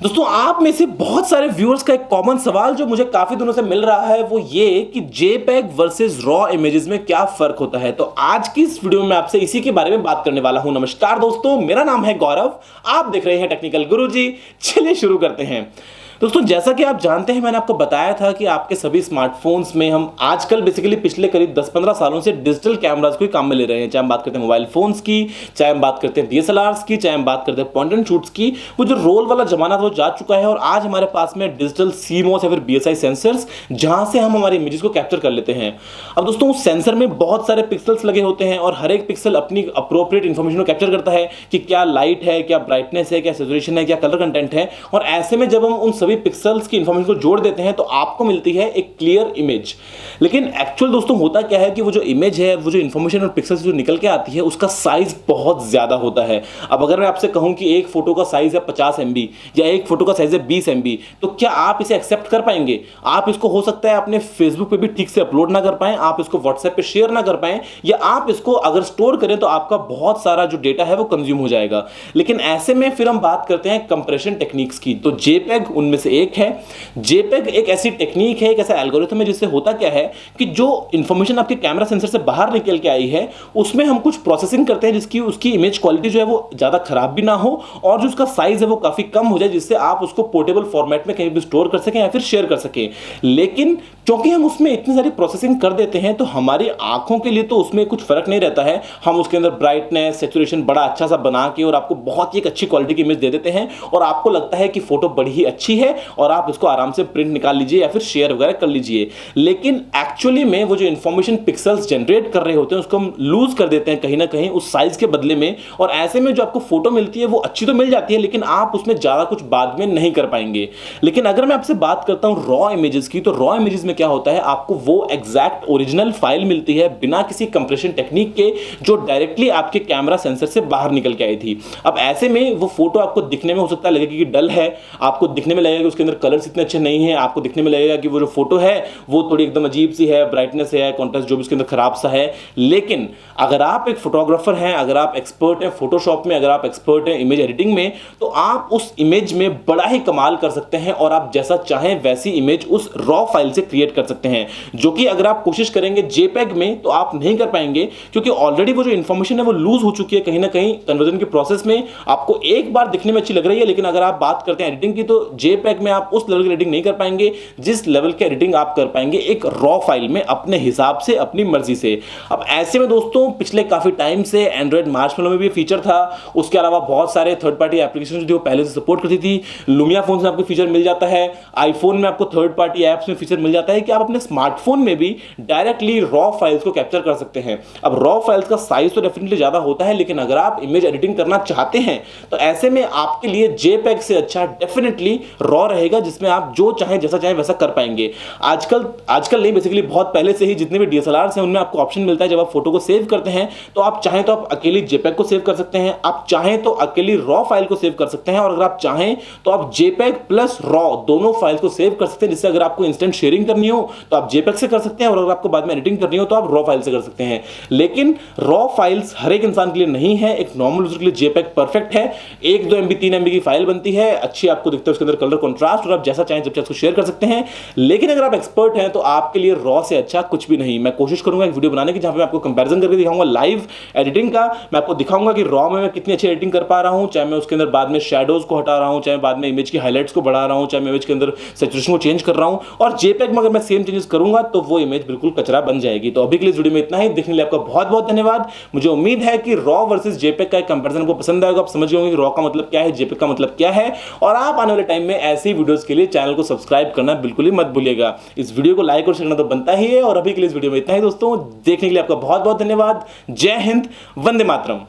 दोस्तों आप में से बहुत सारे व्यूअर्स का एक कॉमन सवाल जो मुझे काफी दिनों से मिल रहा है वो ये कि जेपेग वर्सेस रॉ इमेजेस में क्या फर्क होता है। तो आज की इस वीडियो में आपसे इसी के बारे में बात करने वाला हूं। नमस्कार दोस्तों, मेरा नाम है गौरव, आप देख रहे हैं टेक्निकल गुरुजी। चलिए शुरू करते हैं। दोस्तों जैसा कि आप जानते हैं, मैंने आपको बताया था कि आपके सभी स्मार्टफोन्स में हम आजकल बेसिकली पिछले करीब 10-15 सालों से डिजिटल कैमरास को ही काम में ले रहे हैं। चाहे हम बात करते हैं मोबाइल फोन्स की, चाहे हम बात करते हैं DSLRs की, चाहे हम बात करते हैं पॉइंट एंड शूट्स की। वो जो रोल वाला जमाना था वो जा चुका है और आज हमारे पास में डिजिटल CMOS या फिर BSI सेंसर्स, जहां से हम हमारे इमेजेस को कैप्चर कर लेते हैं। अब दोस्तों उस सेंसर में बहुत सारे पिक्सल्स लगे होते हैं और हर एक पिक्सल अपनी अप्रोप्रिएट इंफॉर्मेशन को कैप्चर करता है कि क्या लाइट है, क्या ब्राइटनेस है, क्या सैचुरेशन है, क्या कलर कंटेंट है। और ऐसे में जब हम उन सभी पिक्सल्स की इंफॉर्मेशन को जोड़ देते हैं तो आपको मिलती है एक क्लियर इमेज। लेकिन एक्चुअल दोस्तों होता क्या है कि वो जो इमेज है, वो जो इंफॉर्मेशन और पिक्सल्स जो निकल के आती है, उसका साइज बहुत ज्यादा होता है। अब अगर मैं आपसे कहूं कि एक फोटो का साइज है 50 MB या एक फोटो का साइज है 20 MB, तो क्या आप इसे एक्सेप्ट कर पाएंगे? आप इसको हो सकता है अपने फेसबुक पे भी ठीक से अपलोड ना कर पाएं, आप इसको व्हाट्सएप पे शेयर ना कर पाएं, या आप इसको अगर स्टोर करें तो आपका बहुत सारा जो डेटा है वो कंज्यूम हो जाएगा। लेकिन ऐसे में फिर हम बात करते हैं कंप्रेशन टेक्निक्स की, तो जेपेग उनमें से एक है। जेपेग एक ऐसी टेक्निक है, एक ऐसा एल्गोरिथम है जिससे होता क्या है कि जो इंफॉर्मेशन आपके कैमरा सेंसर से बाहर निकल के आई है उसमें हम कुछ प्रोसेसिंग करते हैं जिसकी उसकी इमेज क्वालिटी जो है वो ज्यादा खराब भी ना हो और जो उसका साइज है वो काफी कम हो जाए, जिससे आप उसको पोर्टेबल फॉर्मेट में कहीं भी स्टोर कर सकें या फिर शेयर कर सकें। लेकिन क्योंकि हम उसमें इतनी सारी प्रोसेसिंग कर देते हैं तो हमारी आंखों के लिए तो उसमें कुछ फर्क नहीं रहता है। हम उसके अंदर ब्राइटनेस, सैचुरेशन बड़ा अच्छा सा बना के और आपको बहुत ही एक अच्छी क्वालिटी की इमेज दे देते हैं और आपको लगता है कि फोटो बड़ी ही अच्छी है और आप इसको आराम से प्रिंट निकाल लीजिए या फिर शेयर वगैरह कर लीजिए। लेकिन एक्चुअली में वो जो इंफॉर्मेशन पिक्सल्स जनरेट कर रहे होते हैं उसको हम लूज कर देते हैं कहीं ना कहीं उस साइज के बदले में, और ऐसे में जो आपको फोटो मिलती है वो अच्छी तो मिल जाती है लेकिन आप उसमें ज्यादा कुछ बाद में नहीं कर पाएंगे। लेकिन अगर मैं आपसे बात करता हूं रॉ इमेजेस की, तो रॉ इमेजेस में क्या होता है, आपको वो एग्जैक्ट ओरिजिनल फाइल मिलती है बिना किसी कंप्रेशन टेक्निक के, जो डायरेक्टली आपके कैमरा सेंसर से बाहर निकल के आई थी। अब ऐसे में वो फोटो आपको दिखने में हो सकता है लगेगा कि डल है, आपको दिखने में लगेगा कि उसके अंदर कलर्स इतने अच्छे नहीं है, आपको दिखने में लगेगा कि वो जो फोटो है वो थोड़ी एकदम अजीब सी है, ब्राइटनेस है, कॉन्ट्रास्ट जो भी उसके अंदर खराब सा है। लेकिन अगर आप एक फोटोग्राफर हैं, अगर आप एक्सपर्ट हैं फोटोशॉप में, अगर आप एक्सपर्ट हैं इमेज एडिटिंग में, तो आप उस इमेज में बड़ा ही कमाल कर सकते हैं और आप जैसा चाहें वैसी इमेज उस रॉ फाइल से क्रिएट कर सकते हैं, जो कि अगर आप कोशिश करेंगे जेपेग में तो आप नहीं कर पाएंगे, क्योंकि ऑलरेडी वो जो इंफॉर्मेशन है वो लूज हो चुकी है कहीं ना कहीं कन्वर्जन के प्रोसेस में। आपको एक बार दिखने में अच्छी लग रही है, लेकिन अगर आप बात करते हैं एडिटिंग की तो जेपेग में आप उस लेवल की एडिटिंग नहीं कर पाएंगे जिस लेवल की एडिटिंग आप कर पाएंगे एक रॉ फाइल में अपने हिसाब से, अपनी मर्जी से। अब ऐसे में दोस्तों पिछले काफी टाइम से एंड्रॉइड मार्शमैलो में भी फीचर था, उसके अलावा बहुत सारे थर्ड पार्टी एप्लीकेशन जो पहले से सपोर्ट करती थी, लुमिया फोन में आपको फीचर मिल जाता है, आईफोन में आपको थर्ड पार्टी एप्स में फीचर मिल जाता है कि आप अपने स्मार्टफोन में भी डायरेक्टली रॉ फाइल्स को कैप्चर कर सकते हैं। अब रॉ फाइल्स का साइज तो डेफिनेटली ज्यादा होता है, लेकिन अगर आप इमेज एडिटिंग करना चाहते हैं तो ऐसे में आपके लिए जेपेग से अच्छा डेफिनेटली रॉ रहेगा, जिसमें आप जो चाहें जैसा चाहें वैसा कर पाएंगे। आजकल नहीं, बेसिकली बहुत पहले से ही जितने भी DSLRs हैं उनमें आपको ऑप्शन मिलता है, जब आप फोटो को सेव करते हैं तो आप चाहें तो आप अकेली जेपेग को सेव कर सकते हैं, आप चाहें तो अकेली रॉ फाइल को सेव कर सकते हैं, और अगर आप चाहें तो आप जेपेग प्लस रॉ दोनों फाइल्स को सेव कर सकते हैं, जिससे अगर आपको इंस्टेंट शेयरिंग करनी हो तो आप जेपेग से कर सकते हैं और अगर आपको बाद में एडिटिंग करनी हो तो आप रॉ फाइल से कर सकते हैं। लेकिन रॉ फाइल्स हर एक इंसान के लिए नहीं है, एक नॉर्मल यूजर के लिए जेपेग परफेक्ट है। 1-2 MB 3 MB की फाइल बनती है, अच्छी आपको दिखता है उसके अंदर कलर कंट्रास्ट, और आप जैसा चाहें जब चाहे उसको शेयर कर सकते हैं। लेकिन अगर आप एक्सपर्ट हैं तो आपके लिए रॉ से अच्छा कुछ भी नहीं। मैं कोशिश करूंगा एक वीडियो बनाने की जहां पे मैं आपको कंपैरिजन करके दिखाऊंगा लाइव एडिटिंग का, मैं आपको दिखाऊंगा कि रॉ में मैं कितनी अच्छी एडिटिंग कर पा रहा हूं, चाहे मैं उसके अंदर बाद में शैडोज को हटा रहा हूं, चाहे बाद में इमेज की हाइलाइट्स को बढ़ा रहा हूं, चाहे मैं इमेज के अंदर सैचुरेशन को चेंज कर रहा हूं, और जेपेग में अगर मैं सेम चेंजेस करूंगा तो वो इमेज बिल्कुल कचरा बन जाएगी। तो अभी के लिए इस वीडियो में इतना ही, देखने के लिए आपका बहुत बहुत धन्यवाद। मुझे उम्मीद है कि रॉ वर्सेस जेपेग का एक कंपैरिजन को पसंद आएगा, आप समझ गए होंगे कि रॉ का मतलब क्या है, जेपेग का मतलब क्या है, और आप आने वाले टाइम में ऐसी वीडियोस के लिए चैनल को सब्सक्राइब करना बिल्कुल ही मत भूलिएगा। इस वीडियो को लाइक और शेयर करना तो बनता ही है, और अभी के लिए इस वीडियो में इतना ही दोस्तों, देखने के लिए आपका बहुत बहुत धन्यवाद। जय हिंद, वंदे मातरम।